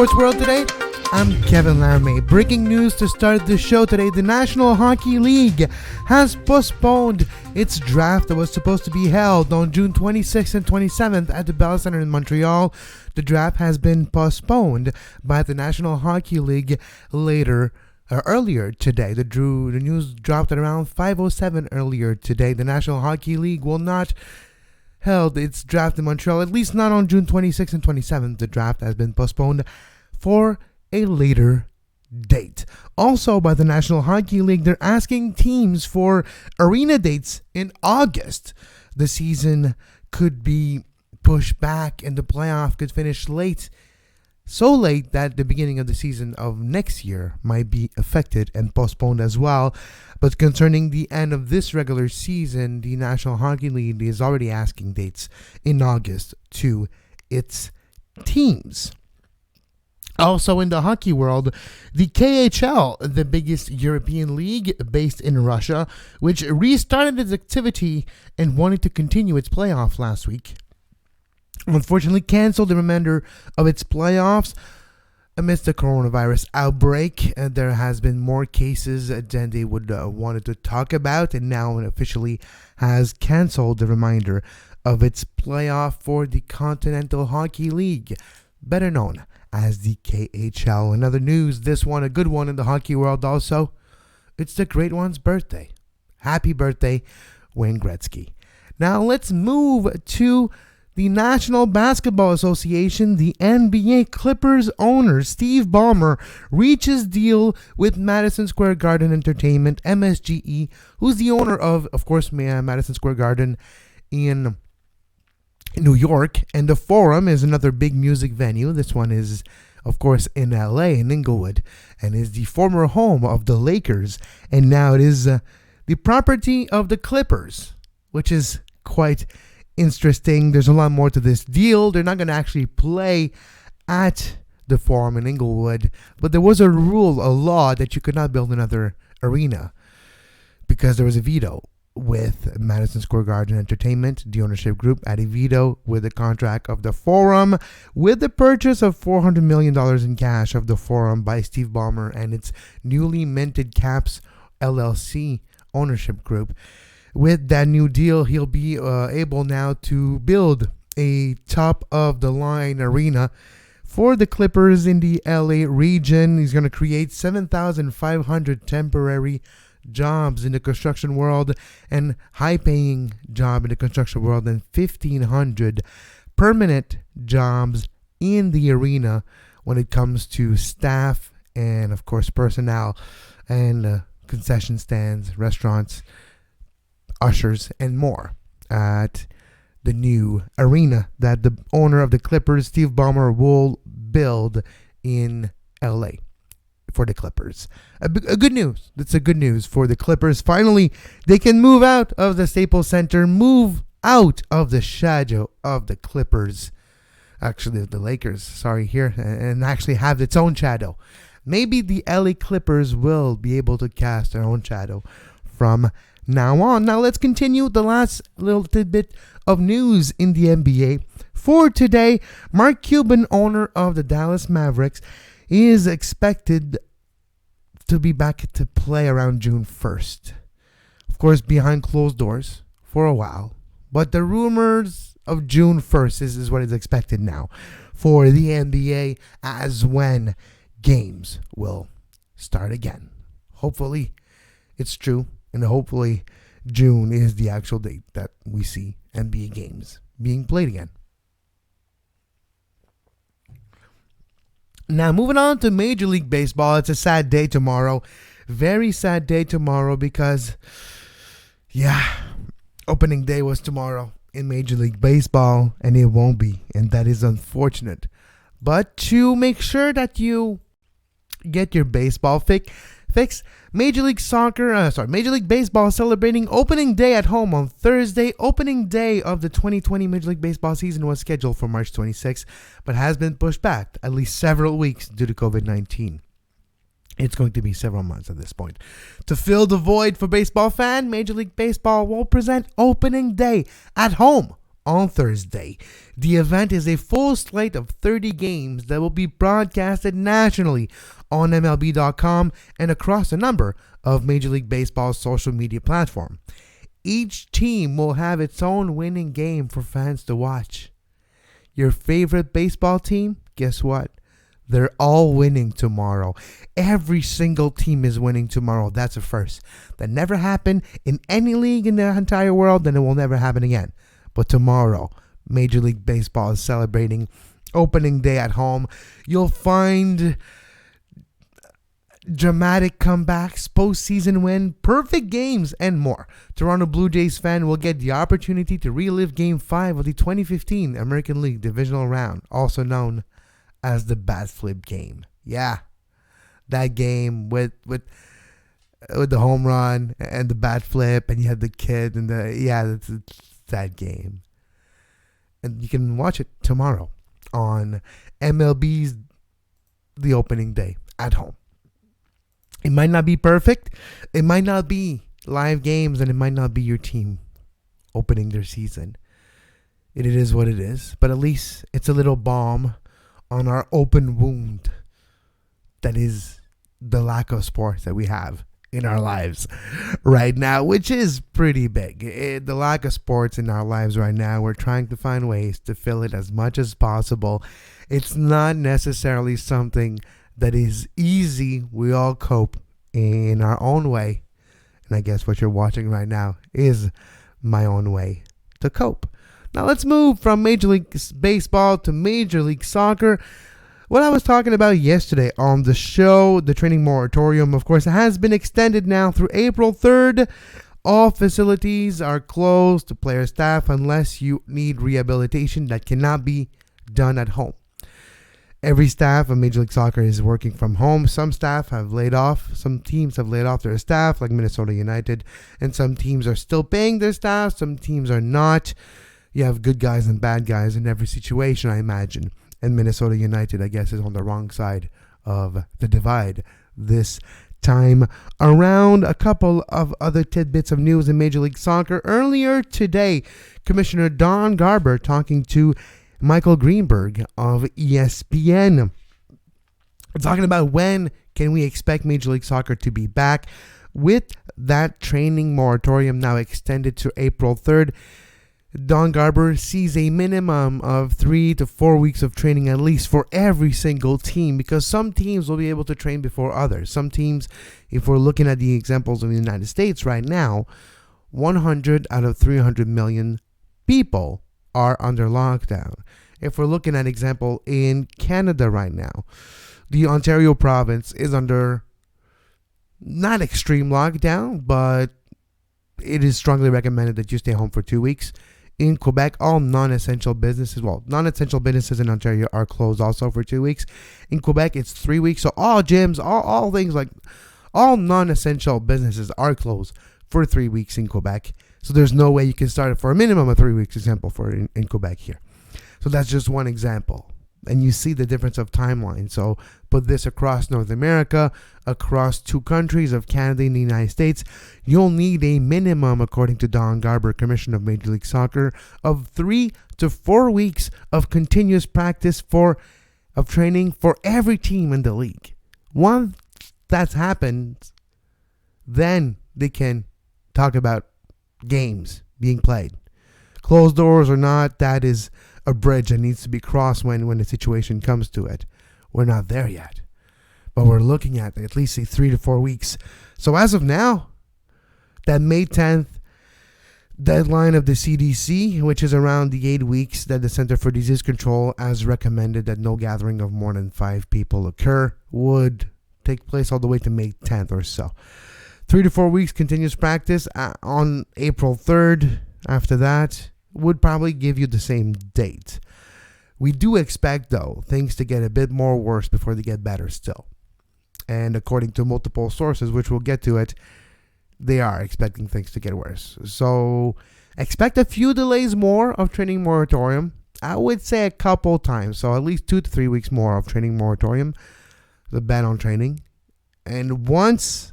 Sports World today. I'm Kevin Laramée. Breaking news to start the show today. The National Hockey League has postponed its draft that was supposed to be held on June 26th and 27th at the Bell Center in Montreal. The draft has been postponed by the National Hockey League earlier today. The news dropped at around 5:07 earlier today. The National Hockey League will not held its draft in Montreal, at least not on June 26th and 27th. The draft has been postponed for a later date. Also, by the National Hockey League, they're asking teams for arena dates in August. The season could be pushed back and the playoff could finish late. So late that the beginning of the season of next year might be affected and postponed as well. But concerning the end of this regular season, the National Hockey League is already asking dates in August to its teams. Also in the hockey world, the KHL, the biggest European league based in Russia, which restarted its activity and wanted to continue its playoff last week, unfortunately canceled the remainder of its playoffs amidst the coronavirus outbreak. There has been more cases than they would wanted to talk about, and now it officially has canceled the remainder of its playoff for the Continental Hockey League, better known as the KHL. Another news, this one a good one in the hockey world also. It's the great one's birthday. Happy birthday, Wayne Gretzky. Now let's move to the National Basketball Association. The NBA Clippers owner Steve Ballmer reaches deal with Madison Square Garden Entertainment, MSGE, who's the owner of course, Madison Square Garden in New York, and the Forum is another big music venue. This one is, of course, in LA, in Inglewood, and is the former home of the Lakers, and now it is the property of the Clippers, which is quite interesting. There's a lot more to this deal. They're not going to actually play at the Forum in Inglewood, but there was a law that you could not build another arena because there was a veto with Madison Square Garden Entertainment. The ownership group had a veto with the contract of the Forum, with the purchase of $400 million in cash of the Forum by Steve Ballmer and its newly minted Caps LLC ownership group. With that new deal, he'll be able now to build a top-of-the-line arena for the Clippers in the LA region. He's going to create 7,500 temporary jobs in the construction world and high-paying job in the construction world, and 1,500 permanent jobs in the arena when it comes to staff and, of course, personnel and concession stands, restaurants, ushers, and more at the new arena that the owner of the Clippers, Steve Ballmer, will build in LA for the Clippers. A good news. That's a good news for the Clippers. Finally, they can move out of the Staples Center, move out of the shadow of the Clippers. Actually, the Lakers, and actually have its own shadow. Maybe the LA Clippers will be able to cast their own shadow from now on. Now let's continue the last little tidbit of news in the NBA. For today, Mark Cuban, owner of the Dallas Mavericks, is expected to be back to play around June 1st. Of course, behind closed doors for a while. But the rumors of June 1st is what is expected now for the NBA, as when games will start again. Hopefully it's true, and hopefully June is the actual date that we see NBA games being played again. Now, moving on to Major League Baseball. It's a sad day tomorrow. Very sad day tomorrow because, opening day was tomorrow in Major League Baseball, and it won't be, and that is unfortunate. But to make sure that you get your baseball fix, Major League Baseball celebrating opening day at home on Thursday. Opening day of the 2020 Major League Baseball season was scheduled for March 26, but has been pushed back at least several weeks due to COVID-19. It's going to be several months at this point. To fill the void for baseball fan, Major League Baseball will present opening day at home on Thursday. The event is a full slate of 30 games that will be broadcasted nationally on MLB.com and across a number of Major League Baseball's social media platforms. Each team will have its own winning game for fans to watch. Your favorite baseball team? Guess what? They're all winning tomorrow. Every single team is winning tomorrow. That's a first. That never happened in any league in the entire world, and it will never happen again. But tomorrow, Major League Baseball is celebrating opening day at home. You'll find dramatic comebacks, postseason win, perfect games, and more. Toronto Blue Jays fan will get the opportunity to relive Game 5 of the 2015 American League Divisional Round, also known as the bat flip game. Yeah, that game with the home run and the bat flip, and you had the kid and it's that game. And you can watch it tomorrow on MLB's The Opening Day at home. It might not be perfect. It might not be live games, and it might not be your team opening their season. It is what it is. But at least it's a little balm on our open wound that is the lack of sports that we have in our lives right now, which is pretty big. The lack of sports in our lives right now, we're trying to find ways to fill it as much as possible. It's not necessarily something that is easy. We all cope in our own way. And I guess what you're watching right now is my own way to cope. Now let's move from Major League Baseball to Major League Soccer. What I was talking about yesterday on the show, the training moratorium, of course, has been extended now through April 3rd. All facilities are closed to player staff unless you need rehabilitation that cannot be done at home. Every staff of Major League Soccer is working from home. Some staff have laid off. Some teams have laid off their staff, like Minnesota United. And some teams are still paying their staff. Some teams are not. You have good guys and bad guys in every situation, I imagine. And Minnesota United, I guess, is on the wrong side of the divide this time around. A couple of other tidbits of news in Major League Soccer. Earlier today, Commissioner Don Garber talking to Michael Greenberg of ESPN, talking about when can we expect Major League Soccer to be back. With that training moratorium now extended to April 3rd, Don Garber sees a minimum of 3 to 4 weeks of training at least for every single team, because some teams will be able to train before others. Some teams, if we're looking at the examples of the United States right now, 100 out of 300 million people are under lockdown. If we're looking at example in Canada right now, the Ontario province is under not extreme lockdown, but it is strongly recommended that you stay home for 2 weeks. In Quebec, all non-essential businesses in Ontario are closed also for 2 weeks. In Quebec, it's 3 weeks. So all gyms, all things like all non-essential businesses are closed for 3 weeks in Quebec. So there's no way you can start it for a minimum of 3 weeks, example, for in Quebec here. So that's just one example. And you see the difference of timeline. So put this across North America, across 2 countries of Canada and the United States, you'll need a minimum, according to Don Garber, Commissioner of Major League Soccer, of 3 to 4 weeks of continuous practice of training for every team in the league. Once that's happened, then they can talk about games being played. Closed doors or not, that is a bridge that needs to be crossed when the situation comes to it. We're not there yet, but we're looking at least 3 to 4 weeks. So as of now, that May 10th deadline of the CDC, which is around the 8 weeks that the Center for Disease Control has recommended that no gathering of more than 5 people occur, would take place all the way to May 10th or so. 3 to 4 weeks continuous practice on April 3rd. After that, would probably give you the same date. We do expect, though, things to get a bit more worse before they get better still. And according to multiple sources, which we'll get to it, they are expecting things to get worse. So expect a few delays more of training moratorium. I would say a couple times. So at least 2 to 3 weeks more of training moratorium, the ban on training. And once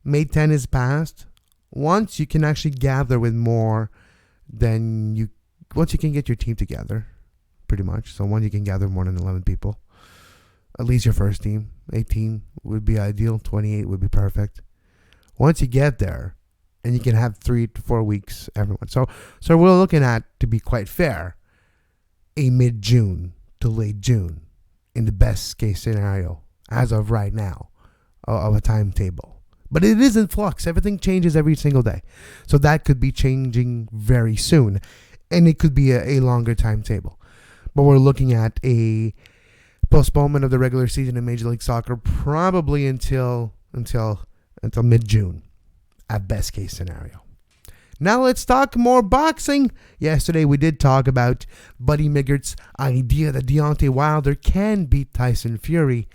May 10 is passed, once you can actually gather with more than you once you can get your team together, pretty much. So once you can gather more than 11 people, at least your first team, 18 would be ideal. 28 would be perfect. Once you get there, and you can have 3 to 4 weeks, everyone. So we're looking at, to be quite fair, a mid-June to late June in the best case scenario as of right now of a timetable. But it is in flux. Everything changes every single day. So that could be changing very soon. And it could be a longer timetable. But we're looking at a postponement of the regular season in Major League Soccer probably until mid-June at best case scenario. Now let's talk more boxing. Yesterday we did talk about Buddy Miggert's idea that Deontay Wilder can beat Tyson Fury.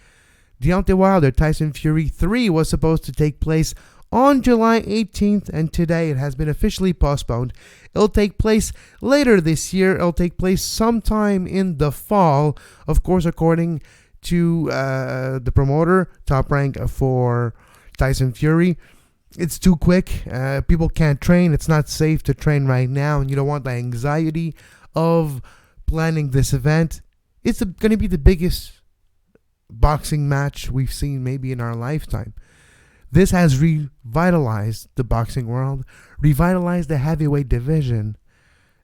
Deontay Wilder, Tyson Fury 3 was supposed to take place on July 18th, and today it has been officially postponed. It'll take place later this year. It'll take place sometime in the fall, of course, according to the promoter, Top Rank for Tyson Fury. It's too quick. People can't train. It's not safe to train right now, and you don't want the anxiety of planning this event. It's going to be the biggest boxing match we've seen maybe in our lifetime. This has revitalized the boxing world, revitalized the heavyweight division.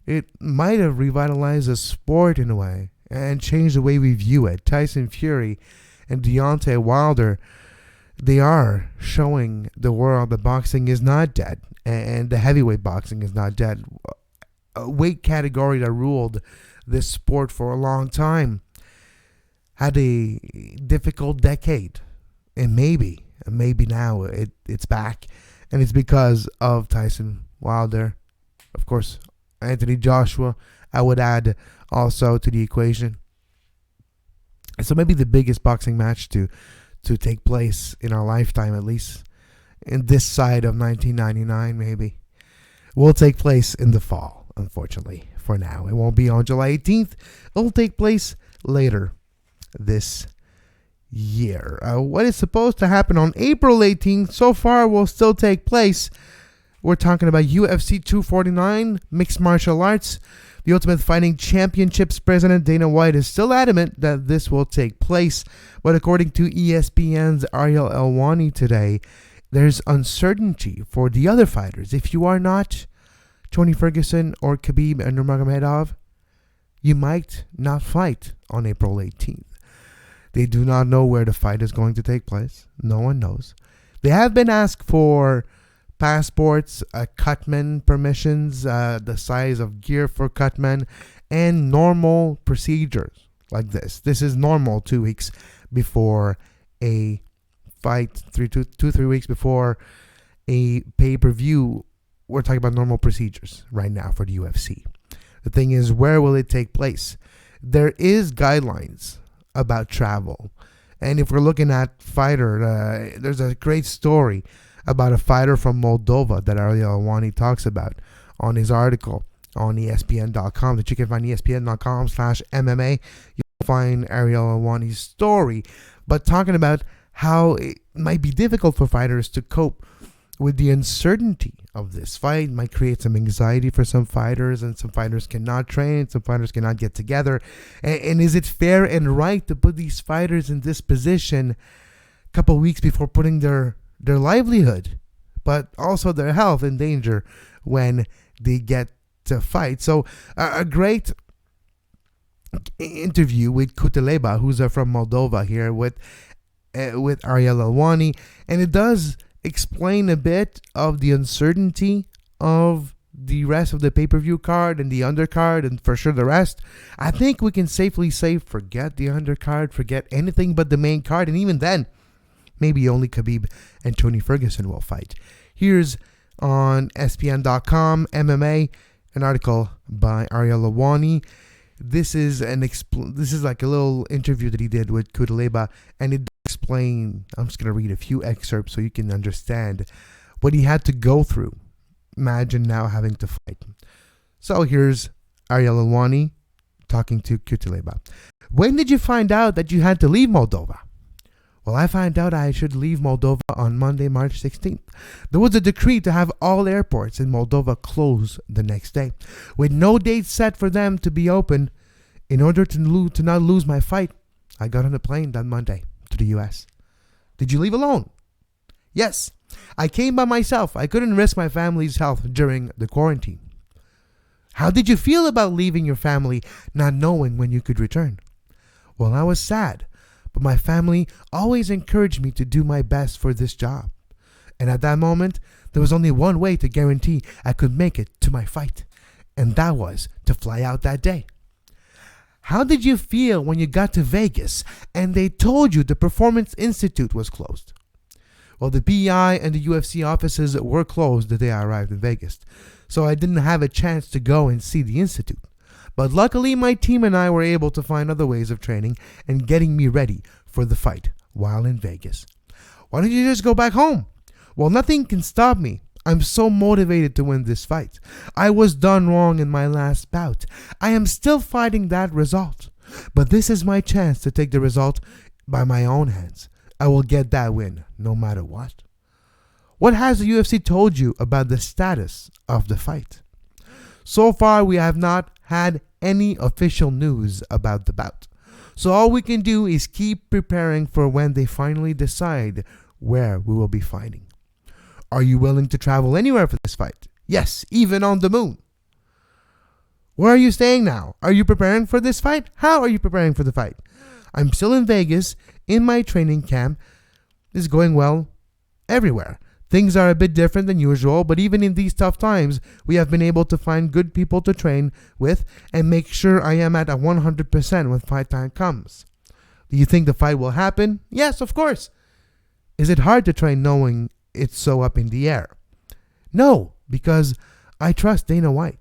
It might have revitalized the sport in a way and changed the way we view it. Tyson Fury and Deontay Wilder, they are showing the world that boxing is not dead, and the heavyweight boxing is not dead. A weight category that ruled this sport for a long time had a difficult decade, and maybe now it's back, and it's because of Tyson Wilder. Of course, Anthony Joshua, I would add also to the equation. So maybe the biggest boxing match to take place in our lifetime, at least in this side of 1999, maybe, will take place in the fall, unfortunately, for now. It won't be on July 18th. It'll take place later this year. What is supposed to happen on April 18th so far will still take place. We're talking about UFC 249, mixed martial arts. The Ultimate Fighting Championships president Dana White is still adamant that this will take place, but according to ESPN's Ariel Helwani today, there's uncertainty for the other fighters. If you are not Tony Ferguson or Khabib Nurmagomedov, you might not fight on April 18th. They do not know where the fight is going to take place. No one knows. They have been asked for passports, cutman permissions, the size of gear for cutmen, and normal procedures like this. This is normal 2 weeks before a fight, 3 weeks before a pay-per-view. We're talking about normal procedures right now for the UFC. The thing is, where will it take place? There is guidelines about travel. And if we're looking at fighter, there's a great story about a fighter from Moldova that Ariel Helwani talks about on his article on ESPN.com, that you can find ESPN.com/MMA. You'll find Ariel Helwani's story, but talking about how it might be difficult for fighters to cope with the uncertainty of this fight. Might create some anxiety for some fighters, and some fighters cannot train, some fighters cannot get together. And is it fair and right to put these fighters in this position a couple weeks before putting their livelihood, but also their health in danger when they get to fight? So a great interview with Kuteleba, who's from Moldova, here with Ariel Helwani, and it does explain a bit of the uncertainty of the rest of the pay-per-view card and the undercard, and for sure the rest. I think we can safely say forget the undercard, forget anything but the main card, and even then, maybe only Khabib and Tony Ferguson will fight. Here's on ESPN.com MMA an article by Ariel Helwani. This is like a little interview that he did with Kuteleba, and it explain. I'm just gonna read a few excerpts so you can understand what he had to go through. Imagine now having to fight. So here's Ariel Helwani talking to Kuteleba. When did you find out that you had to leave Moldova? Well, I found out I should leave Moldova on Monday, March 16th. There was a decree to have all airports in Moldova close the next day, with no date set for them to be open. In order to not lose my fight, I got on a plane that Monday to the US. Did you leave alone? Yes, I came by myself. I couldn't risk my family's health during the quarantine. How did you feel about leaving your family, not knowing when you could return? Well, I was sad, but my family always encouraged me to do my best for this job. And at that moment, there was only one way to guarantee I could make it to my fight, and that was to fly out that day. How did you feel when you got to Vegas and they told you the Performance Institute was closed? Well, the PEI and the UFC offices were closed the day I arrived in Vegas, so I didn't have a chance to go and see the Institute. But luckily, my team and I were able to find other ways of training and getting me ready for the fight while in Vegas. Why don't you just go back home? Well, nothing can stop me. I'm so motivated to win this fight. I was done wrong in my last bout. I am still fighting that result. But this is my chance to take the result by my own hands. I will get that win no matter what. What has the UFC told you about the status of the fight? So far, we have not had any official news about the bout. So all we can do is keep preparing for when they finally decide where we will be fighting. Are you willing to travel anywhere for this fight? Yes, even on the moon. Where are you staying now? Are you preparing for this fight? How are you preparing for the fight? I'm still in Vegas, in my training camp. It's going well everywhere. Things are a bit different than usual, but even in these tough times, we have been able to find good people to train with and make sure I am at a 100% when fight time comes. Do you think the fight will happen? Yes, of course. Is it hard to train knowing it's so up in the air? No, because I trust Dana White.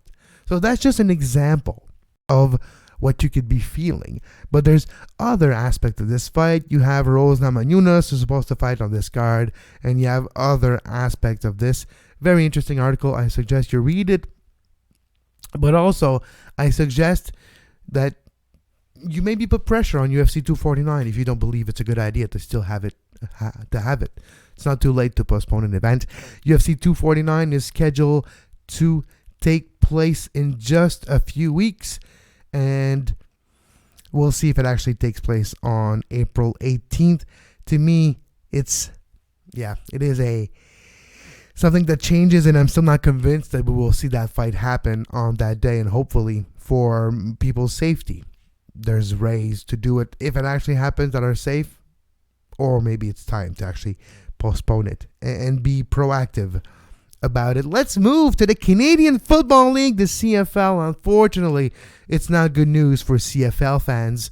So that's just an example of what you could be feeling. But there's other aspects of this fight. You have Rose Namajunas who's supposed to fight on this card, and you have other aspects of this. Very interesting article. I suggest you read it. But also, I suggest that you maybe put pressure on UFC 249 if you don't believe it's a good idea to still have it. It's not too late to postpone an event. UFC 249 is scheduled to take place in just a few weeks, and we'll see if it actually takes place on April 18th. To me, it is something that changes, and I'm still not convinced that we will see that fight happen on that day, and hopefully for people's safety, there's ways to do it if it actually happens that are safe, or maybe it's time to actually postpone it and be proactive about it. Let's move to the Canadian Football League, the CFL. Unfortunately, it's not good news for CFL fans.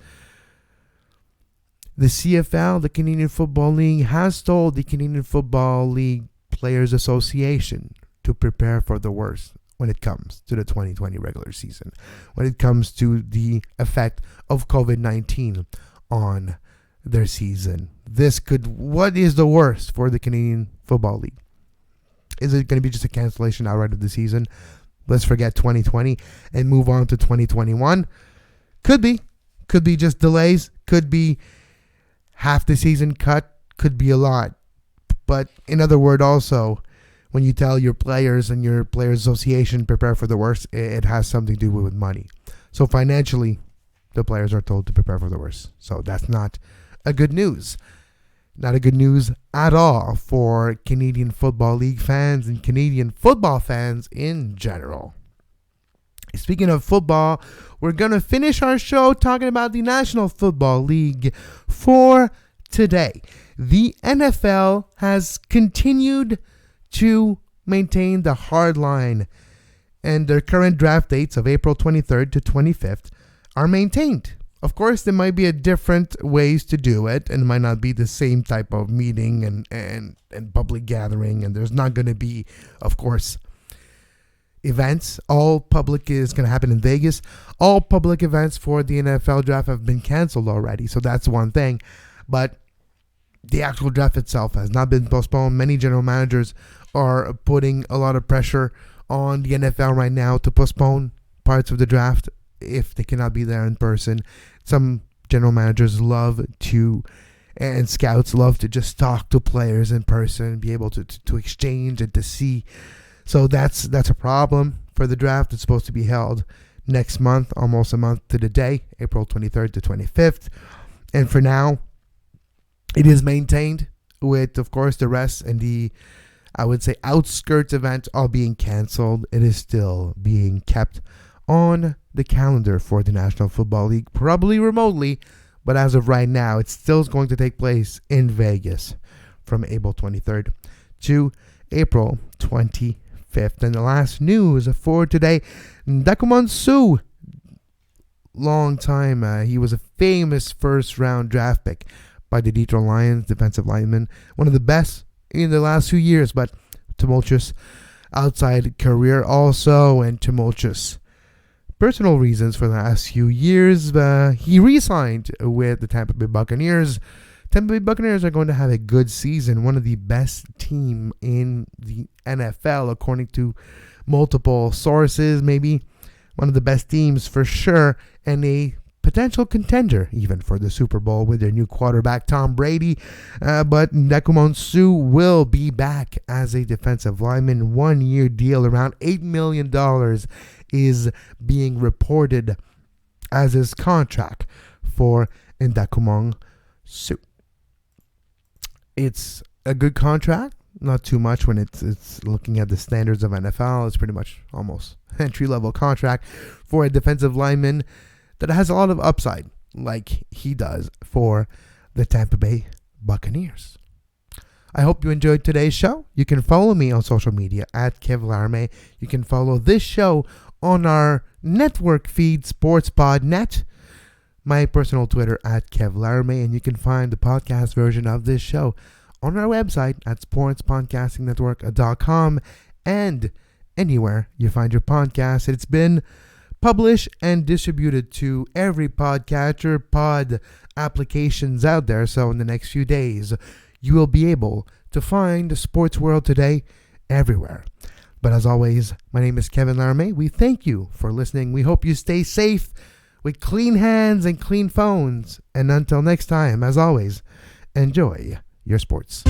The CFL, the Canadian Football League, has told the Canadian Football League Players Association to prepare for the worst when it comes to the 2020 regular season, when it comes to the effect of COVID-19 on their season. What is the worst for the Canadian Football League? Is it going to be just a cancellation outright of the season? Let's forget 2020 and move on to 2021. Could be. Could be just delays. Could be half the season cut. Could be a lot. But in other words, also, when you tell your players and your Players Association prepare for the worst, it has something to do with money. So financially, the players are told to prepare for the worst. So that's not a good news. Not a good news at all for Canadian Football League fans and Canadian football fans in general. Speaking of football, we're going to finish our show talking about the National Football League for today. The NFL has continued to maintain the hard line, and their current draft dates of April 23rd to 25th are maintained. Of course, there might be a different ways to do it, and it might not be the same type of meeting and public gathering, and there's not going to be, of course, events. All public is going to happen in Vegas. All public events for the NFL draft have been canceled already, so that's one thing. But the actual draft itself has not been postponed. Many general managers are putting a lot of pressure on the NFL right now to postpone parts of the draft if they cannot be there in person. Some general managers love to And scouts love to just talk to players in person, be able to exchange and to see. So that's a problem for the draft. It's supposed to be held next month, almost a month to the day, April 23rd to 25th. And for now, it is maintained with, of course, the rest and the, I would say, outskirts event all being canceled. It is still being kept on the calendar for the National Football League, probably remotely, but as of right now, it's still going to take place in Vegas from April 23rd to April 25th. And the last news for today, Ndakumon Suh, long time, he was a famous first-round draft pick by the Detroit Lions, defensive lineman, one of the best in the last few years, but tumultuous outside career also, and tumultuous personal reasons for the last few years. He re-signed with the Tampa Bay Buccaneers. Tampa Bay Buccaneers are going to have a good season, one of the best team in the NFL, according to multiple sources, maybe one of the best teams for sure, and a potential contender even for the Super Bowl with their new quarterback, Tom Brady. But Ndakumon Suh will be back as a defensive lineman. 1-year deal, around $8 million is being reported as his contract for Ndakumon Suh. It's a good contract, not too much when it's looking at the standards of NFL. It's pretty much almost entry-level contract for a defensive lineman that has a lot of upside, like he does for the Tampa Bay Buccaneers. I hope you enjoyed today's show. You can follow me on social media at Kevin Laramée. You can follow this show on our network feed, SportsPodNet, my personal Twitter at Kev Laramée, and you can find the podcast version of this show on our website at sportspodcastingnetwork.com and anywhere you find your podcast. It's been published and distributed to every podcatcher, pod applications out there. So in the next few days, you will be able to find the Sports World Today everywhere. But as always, my name is Kevin Laramée. We thank you for listening. We hope you stay safe with clean hands and clean phones. And until next time, as always, enjoy your sports.